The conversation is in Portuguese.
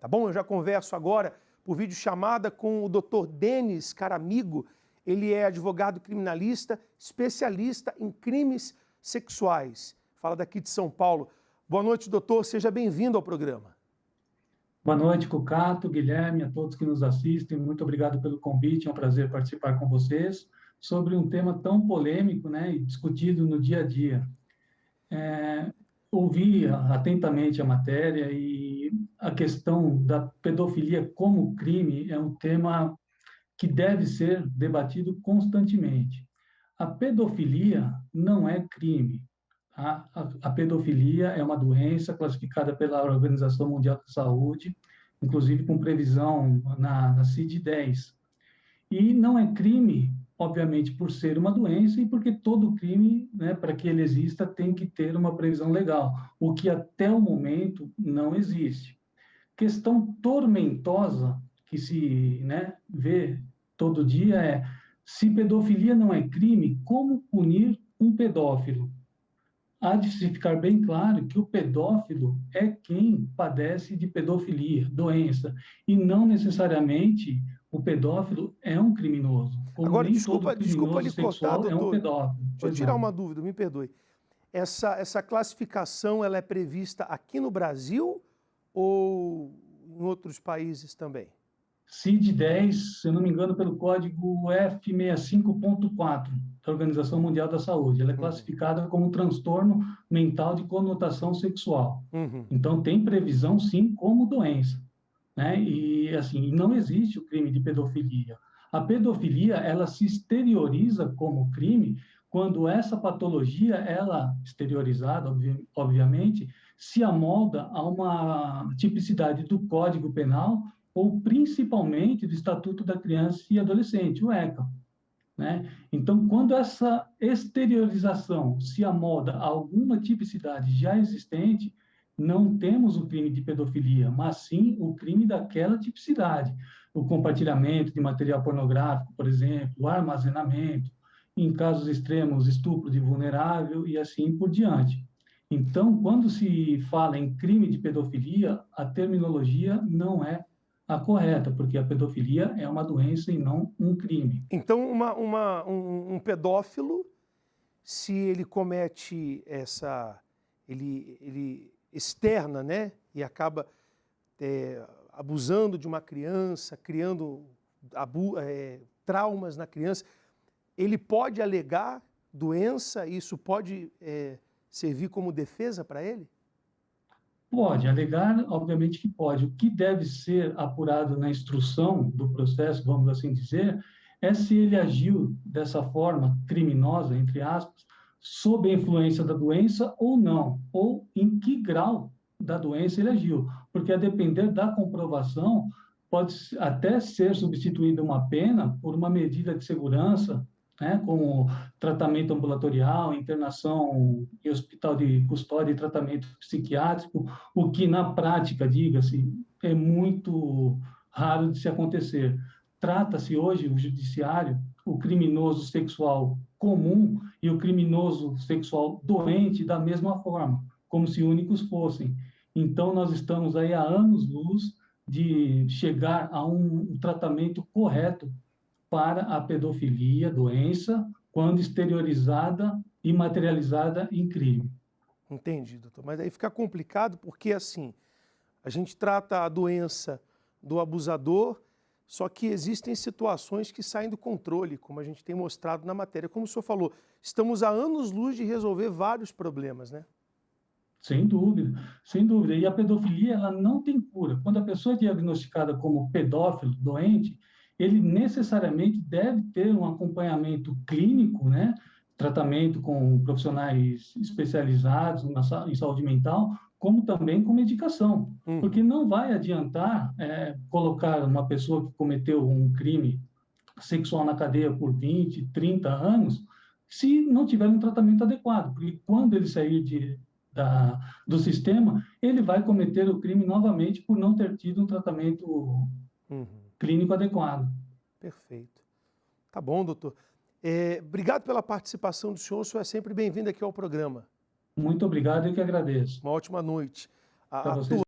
tá bom? Eu já converso agora por videochamada com o Dr. Denis Caramigo. Ele é advogado criminalista, especialista em crimes sexuais. Fala daqui de São Paulo. Boa noite, doutor. Seja bem-vindo ao programa. Boa noite, Cucato, Guilherme, a todos que nos assistem. Muito obrigado pelo convite. É um prazer participar com vocês sobre um tema tão polêmico, né, e discutido no dia a dia. Ouvi atentamente a matéria e a questão da pedofilia como crime é um tema que deve ser debatido constantemente. A pedofilia não é crime. A pedofilia é uma doença classificada pela Organização Mundial da Saúde, inclusive com previsão na CID-10. E não é crime, obviamente, por ser uma doença e porque todo crime, né, para que ele exista, tem que ter uma previsão legal, o que até o momento não existe. Questão tormentosa que se, né, vê todo dia é: se pedofilia não é crime, como punir um pedófilo? Há de se ficar bem claro que o pedófilo é quem padece de pedofilia, doença, e não necessariamente o pedófilo é um criminoso, como Agora, nem todo desculpa criminoso lhe cortar, sexual é um doutor. pedófilo. Deixa eu Pois tirar não. uma dúvida, me perdoe. Essa classificação ela é prevista aqui no Brasil ou em outros países também? CID-10, se eu não me engano, pelo código F65.4 da Organização Mundial da Saúde. Ela é classificada como um transtorno mental de conotação sexual. Uhum. Então, tem previsão, sim, como doença, né? E, assim, não existe o crime de pedofilia. A pedofilia, ela se exterioriza como crime quando essa patologia, ela, exteriorizada, obviamente, se amolda a uma tipicidade do Código Penal ou principalmente do Estatuto da Criança e Adolescente, o ECA, né? Então, quando essa exteriorização se amolda a alguma tipicidade já existente, não temos o crime de pedofilia, mas sim o crime daquela tipicidade. O compartilhamento de material pornográfico, por exemplo, o armazenamento, em casos extremos, estupro de vulnerável e assim por diante. Então, quando se fala em crime de pedofilia, a terminologia não é a correta, porque a pedofilia é uma doença e não um crime. Então, um pedófilo, se ele comete ele externa, né, e acaba abusando de uma criança, criando traumas na criança, ele pode alegar doença, e isso pode servir como defesa para ele? Pode, alegar, obviamente que pode. O que deve ser apurado na instrução do processo, vamos assim dizer, é se ele agiu dessa forma criminosa, entre aspas, sob a influência da doença ou não, ou em que grau da doença ele agiu. Porque, a depender da comprovação, pode até ser substituída uma pena por uma medida de segurança, né, como tratamento ambulatorial, internação em hospital de custódia e tratamento psiquiátrico, o que na prática, diga-se, é muito raro de se acontecer. Trata-se hoje, o judiciário, o criminoso sexual comum e o criminoso sexual doente da mesma forma, como se únicos fossem. Então, nós estamos aí há anos-luz de chegar a um tratamento correto para a pedofilia, doença, quando exteriorizada e materializada em crime. Entendi, doutor. Mas aí fica complicado porque, assim, a gente trata a doença do abusador, só que existem situações que saem do controle, como a gente tem mostrado na matéria. Como o senhor falou, estamos há anos-luz de resolver vários problemas, né? Sem dúvida, sem dúvida. E a pedofilia, ela não tem cura. Quando a pessoa é diagnosticada como pedófilo, doente, ele necessariamente deve ter um acompanhamento clínico, né? Tratamento com profissionais especializados em saúde mental, como também com medicação. Porque não vai adiantar colocar uma pessoa que cometeu um crime sexual na cadeia por 20, 30 anos, se não tiver um tratamento adequado. Porque quando ele sair do sistema, ele vai cometer o crime novamente por não ter tido um tratamento clínico adequado. Perfeito. Tá bom, doutor. Obrigado pela participação do senhor. O senhor é sempre bem-vindo aqui ao programa. Muito obrigado, eu que agradeço. Uma ótima noite. Para vocês.